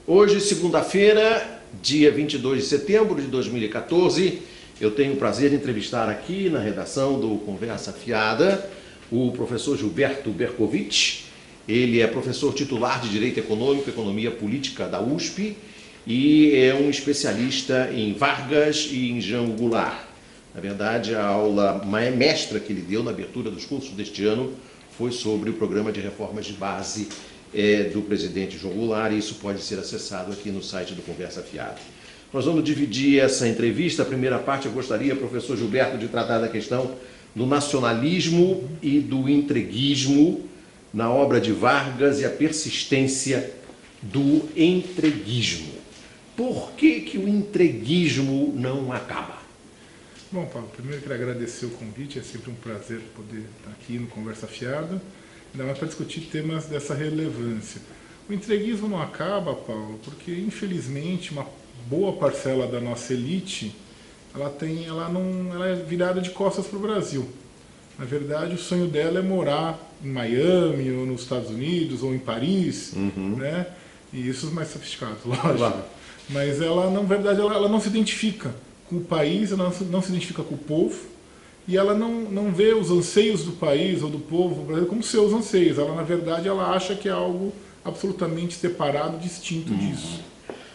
Hoje, segunda-feira, dia 22 de setembro de 2014, eu tenho o prazer de entrevistar aqui na redação do Conversa Fiada o professor Gilberto Bercovitch. Ele é professor titular de Direito Econômico e Economia Política da USP e é um especialista em Vargas e em Jean Goulart. Na verdade, a aula mestra que ele deu na abertura dos cursos deste ano foi sobre o programa de reformas de base do presidente João Goulart, e isso pode ser acessado aqui no site do Conversa Fiada. Nós vamos dividir essa entrevista. A primeira parte eu gostaria, professor Gilberto, de tratar da questão do nacionalismo e do entreguismo na obra de Vargas e a persistência do entreguismo. Por que o entreguismo não acaba? Bom, Paulo, primeiro eu quero agradecer o convite, é sempre um prazer poder estar aqui no Conversa Fiada, ainda mais para discutir temas dessa relevância. O entreguismo não acaba, Paulo, porque infelizmente uma boa parcela da nossa elite ela é virada de costas para o Brasil. Na verdade, o sonho dela é morar em Miami, ou nos Estados Unidos, ou em Paris, né? E isso os mais sofisticados, lógico. Claro. Mas ela, na verdade, ela não se identifica com o país, ela não se identifica com o povo, e ela não vê os anseios do país ou do povo brasileiro como seus anseios. Ela, na verdade, ela acha que é algo absolutamente separado, distinto disso.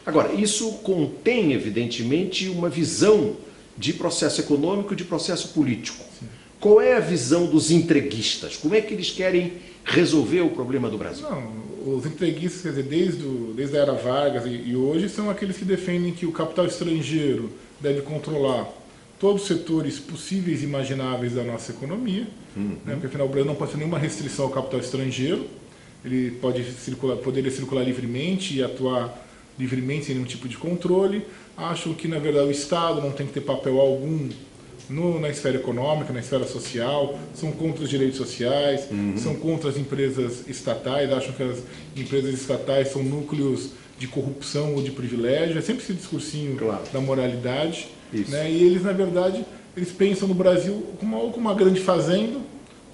Agora, isso contém, evidentemente, uma visão de processo econômico e de processo político. Sim. Qual é a visão dos entreguistas? Como é que eles querem resolver o problema do Brasil? Não, os entreguistas, quer dizer, desde a era Vargas e hoje, são aqueles que defendem que o capital estrangeiro deve controlar todos os setores possíveis e imagináveis da nossa economia, né? Porque afinal o Brasil não pode ter nenhuma restrição ao capital estrangeiro, ele poderia circular livremente e atuar livremente sem nenhum tipo de controle. Acham que, na verdade, o Estado não tem que ter papel algum na esfera econômica, na esfera social, são contra os direitos sociais, são contra as empresas estatais, acham que as empresas estatais são núcleos de corrupção ou de privilégio, é sempre esse discursinho da moralidade, né? E eles, na verdade, eles pensam no Brasil ou como uma grande fazenda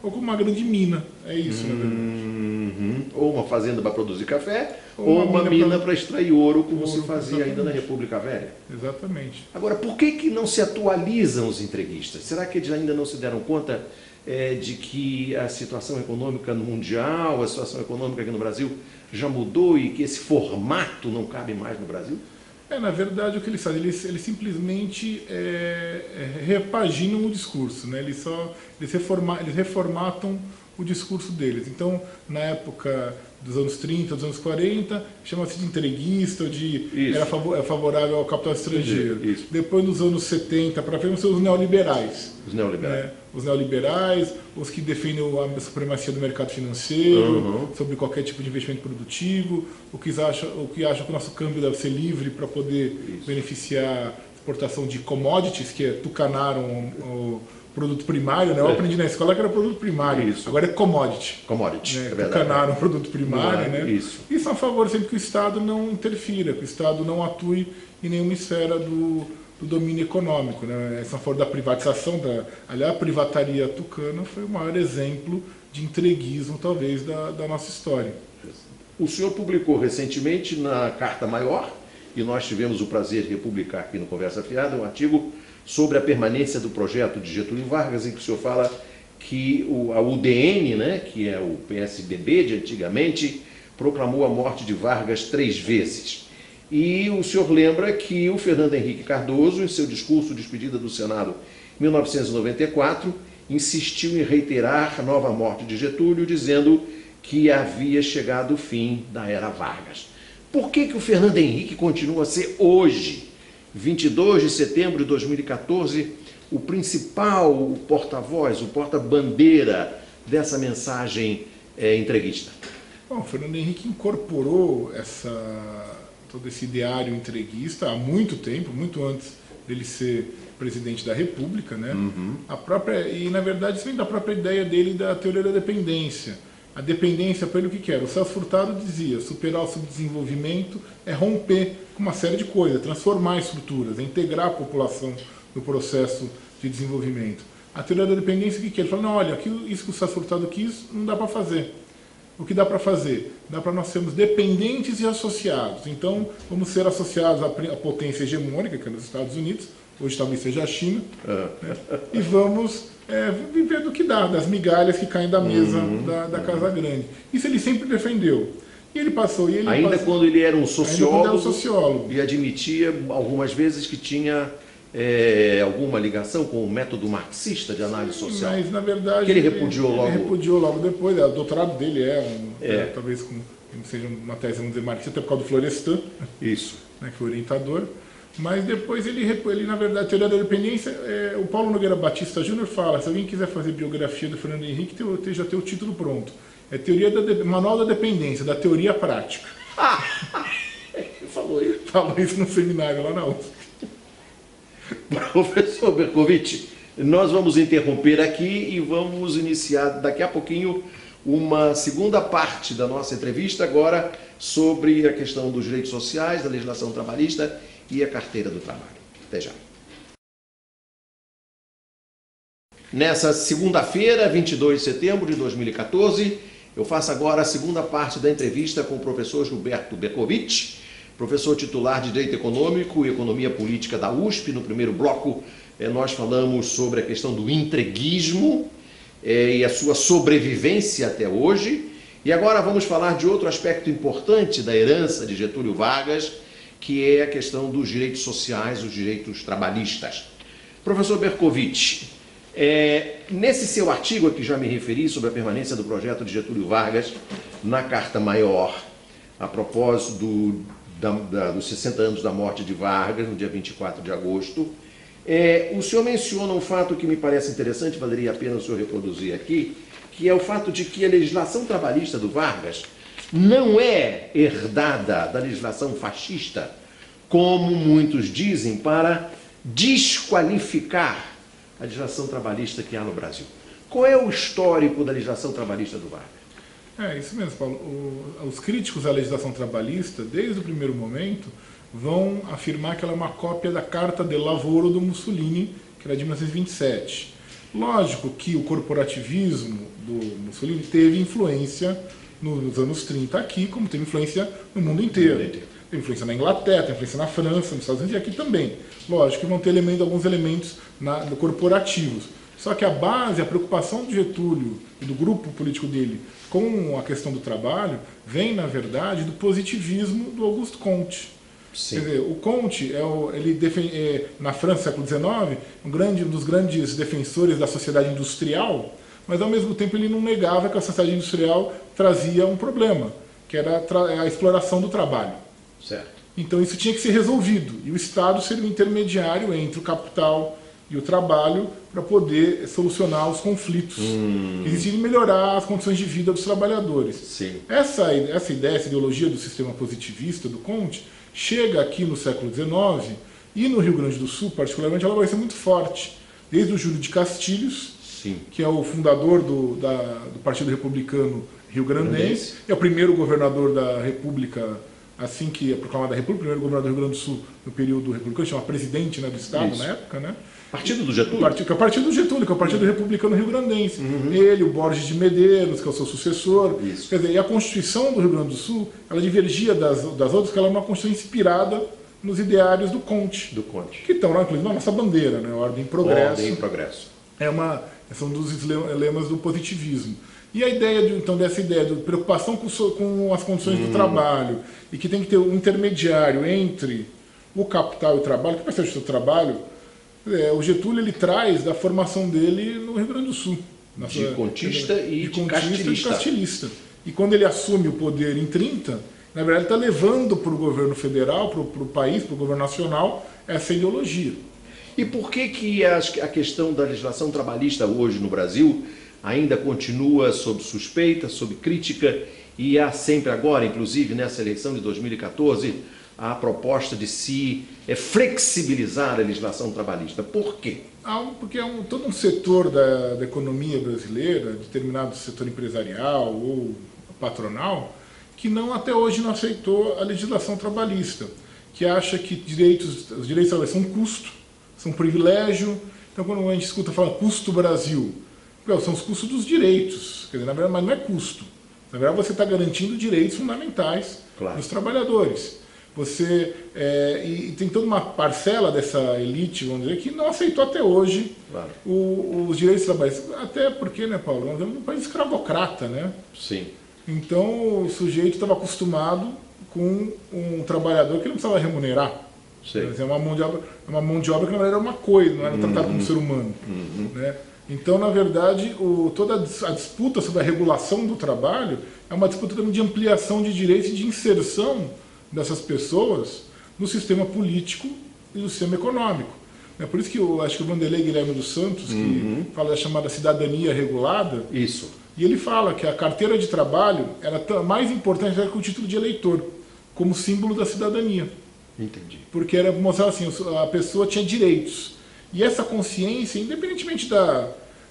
ou como uma grande mina, é isso, na verdade. Ou uma fazenda para produzir café, ou uma mina para extrair ouro, como se fazia ainda na República Velha. Exatamente. Agora, por que não se atualizam os entreguistas? Será que eles ainda não se deram conta de que a situação econômica mundial, a situação econômica aqui no Brasil já mudou e que esse formato não cabe mais no Brasil? Na verdade, o que eles fazem? Eles simplesmente repaginam o discurso, né? Eles reformatam o discurso deles. Então, na época dos anos 30, dos anos 40, chama-se de entreguista, era favorável ao capital estrangeiro. Depois, nos anos 70, para frente, são os neoliberais. Os neoliberais. Né? Os neoliberais, os que defendem a supremacia do mercado financeiro, sobre qualquer tipo de investimento produtivo, o que acham que o nosso câmbio deve ser livre para poder beneficiar a exportação de commodities, que tucanaram o produto primário, né? Eu aprendi na escola que era produto primário, agora é commodity. Commodity, né? É verdade. Tucanaram o produto primário, né? Isso. Isso a favor sempre que o Estado não interfira, que o Estado não atue em nenhuma esfera do domínio econômico, né? Essa favor da privatização, aliás, a privataria tucana foi o maior exemplo de entreguismo, talvez, da nossa história. O senhor publicou recentemente na Carta Maior, e nós tivemos o prazer de publicar aqui no Conversa Fiada, um artigo sobre a permanência do projeto de Getúlio Vargas, em que o senhor fala que a UDN, né, que é o PSDB de antigamente, proclamou a morte de Vargas 3 vezes. E o senhor lembra que o Fernando Henrique Cardoso, em seu discurso de despedida do Senado em 1994, insistiu em reiterar a nova morte de Getúlio, dizendo que havia chegado o fim da era Vargas. Por que o Fernando Henrique continua a ser hoje, 22 de setembro de 2014, o principal porta-voz, o porta-bandeira dessa mensagem entreguista? Bom, o Fernando Henrique incorporou todo esse ideário entreguista há muito tempo, muito antes dele ser presidente da República, né? E, na verdade, isso vem da própria ideia dele da teoria da dependência. A dependência, para ele, o que era? O Celso Furtado dizia, superar o subdesenvolvimento é romper com uma série de coisas, transformar estruturas, integrar a população no processo de desenvolvimento. A teoria da dependência, o que é? Ele falou, não, olha, isso que o Celso Furtado quis, não dá para fazer. o que dá para fazer? Dá para nós sermos dependentes e associados. Então, vamos ser associados à potência hegemônica, que é nos Estados Unidos, hoje talvez seja a China, né? E vamos viver do que dá, das migalhas que caem da mesa da Casa Grande. Isso ele sempre defendeu. E ele passou... Quando ele era um sociólogo, sociólogo, e admitia algumas vezes que tinha alguma ligação com o método marxista de análise social. Mas, na verdade, que ele repudiou logo. Ele repudiou logo depois. O doutorado dele talvez seja uma tese, vamos dizer, marxista, por causa do Florestan. Isso. Né, que foi orientador. Mas depois ele, na verdade, a teoria da dependência, o Paulo Nogueira Batista Júnior fala, se alguém quiser fazer biografia do Fernando Henrique, já tem o título pronto. É Manual da Dependência, da Teoria Prática. Falou isso. Falou isso no seminário lá na USP. Professor Bercovitch, nós vamos interromper aqui e vamos iniciar daqui a pouquinho uma segunda parte da nossa entrevista, agora sobre a questão dos direitos sociais, da legislação trabalhista e a carteira do trabalho. Até já. Nessa segunda-feira, 22 de setembro de 2014, eu faço agora a segunda parte da entrevista com o professor Gilberto Bercovitch, professor titular de Direito Econômico e Economia Política da USP. No primeiro bloco, nós falamos sobre a questão do entreguismo e a sua sobrevivência até hoje. E agora vamos falar de outro aspecto importante da herança de Getúlio Vargas, que é a questão dos direitos sociais, os direitos trabalhistas. Professor Bercovitch, nesse seu artigo a que já me referi sobre a permanência do projeto de Getúlio Vargas na Carta Maior, a propósito dos 60 anos da morte de Vargas, no dia 24 de agosto, o senhor menciona um fato que me parece interessante, valeria a pena o senhor reproduzir aqui, que é o fato de que a legislação trabalhista do Vargas não é herdada da legislação fascista, como muitos dizem, para desqualificar a legislação trabalhista que há no Brasil. Qual é o histórico da legislação trabalhista do Vargas? Isso mesmo, Paulo. Os críticos à legislação trabalhista, desde o primeiro momento, vão afirmar que ela é uma cópia da Carta del Lavoro do Mussolini, que era de 1927. Lógico que o corporativismo do Mussolini teve influência nos anos 30 aqui, como teve influência no mundo inteiro. Tem influência na Inglaterra, tem influência na França, nos Estados Unidos e aqui também. Lógico que vão ter alguns elementos corporativos. Só que a base, a preocupação do Getúlio e do grupo político dele com a questão do trabalho vem, na verdade, do positivismo do Auguste Comte. Sim. Quer dizer, o Comte, na França, século XIX, um dos grandes defensores da sociedade industrial, mas ao mesmo tempo ele não negava que a sociedade industrial trazia um problema, que era a exploração do trabalho. Certo. Então isso tinha que ser resolvido, e o Estado seria o intermediário entre o capital e o trabalho para poder solucionar os conflitos que existiam e melhorar as condições de vida dos trabalhadores. Sim. Essa ideia, essa ideologia do sistema positivista do Comte chega aqui no século XIX e no Rio Grande do Sul, particularmente, ela vai ser muito forte. Desde o Júlio de Castilhos, sim, que é o fundador do Partido Republicano Rio-Grandense, é o primeiro governador da República, assim que é proclamada a República, o primeiro governador do Rio Grande do Sul no período republicano, chama presidente, né, do Estado. Isso. Na época, né? Partido do Getúlio? Que é o Partido do Getúlio, que é o Partido Republicano Rio-Grandense. Ele, o Borges de Medeiros, que é o seu sucessor. Isso. Quer dizer, e a Constituição do Rio Grande do Sul, ela divergia das outras, porque ela é uma Constituição inspirada nos ideários do Comte. Que estão lá, inclusive, na nossa bandeira, né? Ordem e Progresso. Ordem e Progresso. São dos lemas do positivismo. E a ideia, dessa ideia de preocupação com as condições do trabalho, e que tem que ter um intermediário entre o capital e o trabalho, que vai ser o trabalho, o Getúlio ele traz da formação dele no Rio Grande do Sul. De contista e de castilhista. E quando ele assume o poder em 30, na verdade ele está levando para o governo federal, para o país, para o governo nacional, essa ideologia. E por que a questão da legislação trabalhista hoje no Brasil ainda continua sob suspeita, sob crítica, e há sempre agora, inclusive nessa eleição de 2014, a proposta de se flexibilizar a legislação trabalhista? Por quê? Porque todo um setor da economia brasileira, determinado setor empresarial ou patronal, que até hoje não aceitou a legislação trabalhista, que acha que os direitos trabalhistas são um custo, são um privilégio. Então, quando a gente escuta falar custo Brasil, são os custos dos direitos, quer dizer, na verdade, mas não é custo. Na verdade, você está garantindo direitos fundamentais dos trabalhadores. E tem toda uma parcela dessa elite, vamos dizer, que não aceitou até hoje os direitos trabalhistas. Até porque, né, Paulo, nós vivemos num país escravocrata, né? Sim. Então, o sujeito estava acostumado com um trabalhador que não precisava remunerar. É uma mão de obra que, na verdade, era uma coisa, não era tratado como ser humano. Né? Então, na verdade, toda a disputa sobre a regulação do trabalho é uma disputa também de ampliação de direitos e de inserção dessas pessoas no sistema político e no sistema econômico. É por isso que eu acho que o Vanderlei Guilherme dos Santos, que fala da chamada cidadania regulada, e ele fala que a carteira de trabalho era mais importante que o título de eleitor, como símbolo da cidadania. Entendi. Porque era mostrar assim, a pessoa tinha direitos. E essa consciência, independentemente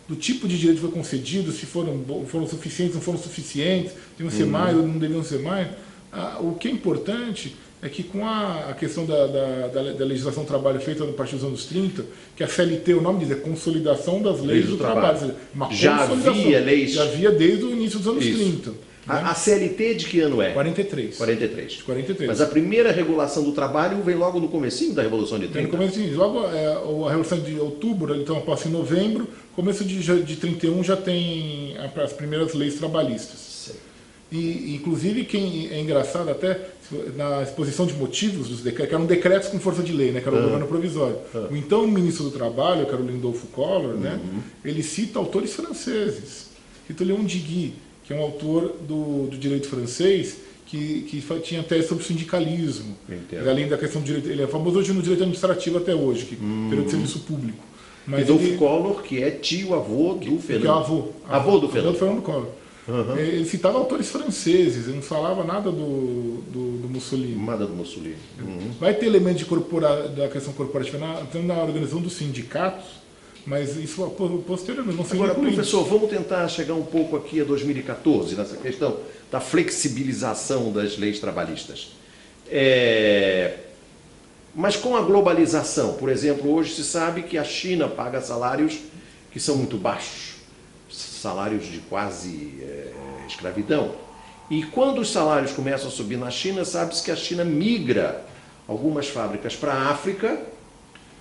do tipo de direito que foi concedido, se foram suficientes, não foram suficientes, deviam ser mais ou não deviam ser mais, o que é importante é que com a questão da legislação do trabalho feita a partir dos anos 30, que a CLT, o nome diz, é Consolidação das Leis do Trabalho. Já havia leis? Já havia desde o início dos anos 30. Né? A CLT de que ano é? 43. 43. De 43. Mas a primeira regulação do trabalho vem logo no comecinho da Revolução de 30? No comecinho. Logo, a Revolução de Outubro, então passa em novembro, começo de 31 já tem as primeiras leis trabalhistas. E, inclusive, quem é engraçado até, na exposição de motivos dos decretos, que eram decretos com força de lei, né, que era o governo provisório. O então ministro do Trabalho, que era o Lindolfo Collor, né, ele cita autores franceses. Cita Leon Digui, que é um autor do direito francês, que tinha tese sobre sindicalismo. Além da questão do direito, ele é famoso hoje no direito administrativo até hoje, que período de serviço público. Lindolfo Collor, que é tio-avô do Fernando. Que é avô do Fernando. Fernando Collor. Ele citava autores franceses, ele não falava nada do Mussolini. Nada do Mussolini. Vai ter elemento da questão corporativa na organização dos sindicatos, mas isso posteriormente não se Agora, professor, vamos tentar chegar um pouco aqui a 2014, nessa questão da flexibilização das leis trabalhistas. Mas com a globalização, por exemplo, hoje se sabe que a China paga salários que são muito baixos, salários de quase escravidão. E quando os salários começam a subir na China, sabe-se que a China migra algumas fábricas para a África,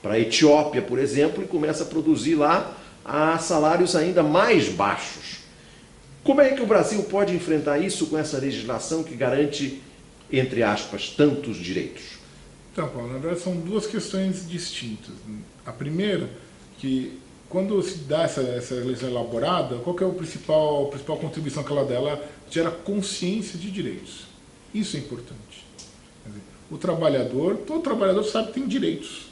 para a Etiópia, por exemplo, e começa a produzir lá a salários ainda mais baixos. Como é que o Brasil pode enfrentar isso com essa legislação que garante, entre aspas, tantos direitos? Então, Paulo, na verdade são duas questões distintas. A primeira, que quando se dá essa legislação elaborada, qual que é a principal contribuição que ela dá? Ela gera consciência de direitos. Isso é importante. Quer dizer, todo trabalhador sabe que tem direitos.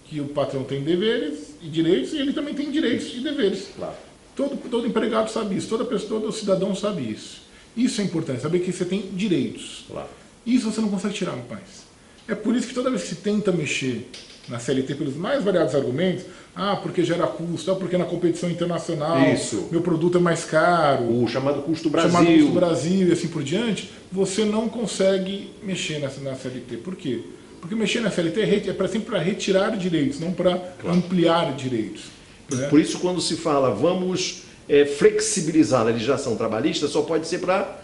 Que o patrão tem deveres e direitos, e ele também tem direitos e deveres. Claro. Todo empregado sabe isso, todo cidadão sabe isso. Isso é importante, saber que você tem direitos. Claro. Isso você não consegue tirar, meu país. É por isso que toda vez que se tenta mexer na CLT pelos mais variados argumentos, porque gera custo, porque na competição internacional meu produto é mais caro, o chamado custo Brasil, e assim por diante, você não consegue mexer na CLT. Por quê? Porque mexer na CLT é sempre para retirar direitos, não para ampliar direitos. Né? Por isso, quando se fala vamos flexibilizar a legislação trabalhista, só pode ser para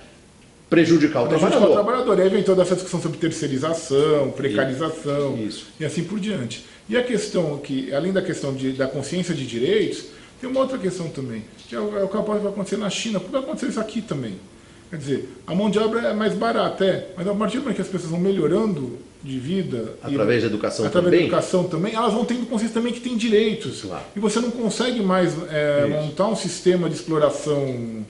prejudicar o trabalhador. Aí vem toda essa discussão sobre terceirização, precarização e assim por diante. E a questão que, além da questão da consciência de direitos, tem uma outra questão também, que é o que pode acontecer na China, pode acontecer isso aqui também. Quer dizer, a mão de obra é mais barata, mas a partir do momento que as pessoas vão melhorando de vida... Através da educação através da educação também, elas vão tendo consciência também que tem direitos. Claro. E você não consegue mais montar um sistema de exploração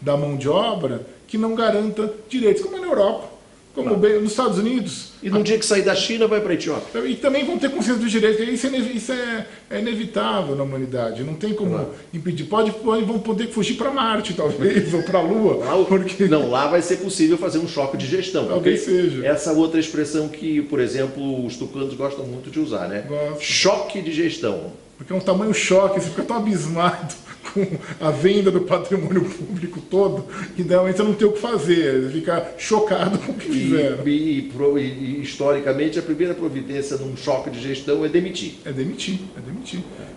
da mão de obra que não garanta direitos, como é na Europa, como nos Estados Unidos. E no dia que sair da China, vai para a Etiópia. E também vão ter consciência dos direitos, isso é inevitável na humanidade, não tem como impedir. Vão poder fugir para Marte, talvez, ou para a Lua. Não, lá vai ser possível fazer um choque de gestão. Talvez seja. Essa outra expressão que, por exemplo, os tucanos gostam muito de usar, né? Choque de gestão. Porque é um tamanho choque, você fica tão abismado com a venda do patrimônio público todo, que realmente você não tem o que fazer, você fica chocado com o que fizeram. E historicamente, a primeira providência num choque de gestão é demitir. É demitir.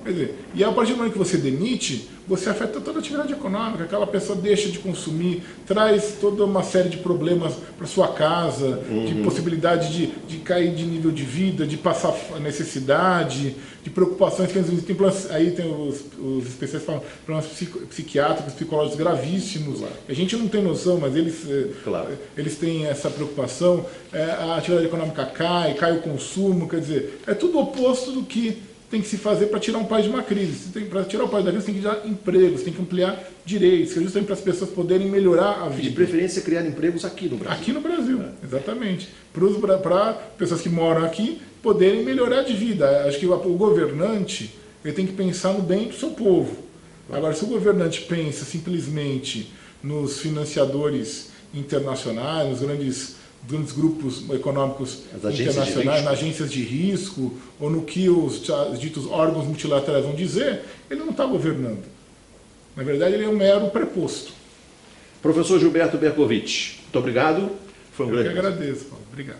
Quer dizer, e a partir do momento que você demite, você afeta toda a atividade econômica, aquela pessoa deixa de consumir, traz toda uma série de problemas para sua casa, de possibilidade de cair de nível de vida, de passar necessidade, de preocupações. Aí tem os especialistas falam problemas psiquiátricos, psicológicos gravíssimos. Claro. A gente não tem noção, mas eles têm essa preocupação. A atividade econômica cai o consumo, quer dizer, é tudo oposto do que tem que se fazer para tirar um país de uma crise. Para tirar o país da crise, tem que dar empregos, tem que ampliar direitos, que é justamente para as pessoas poderem melhorar a vida. De preferência, criar empregos aqui no Brasil. Aqui no Brasil, exatamente. Para pessoas que moram aqui poderem melhorar de vida. Acho que o governante ele tem que pensar no bem do seu povo. Agora, se o governante pensa simplesmente nos financiadores internacionais, nos grandes grupos econômicos internacionais, nas agências de risco, ou no que os ditos órgãos multilaterais vão dizer, ele não está governando. Na verdade, ele é um mero preposto. Professor Gilberto Bercovitch, muito obrigado. Foi um grande prazer. Eu que agradeço, Paulo. Obrigado.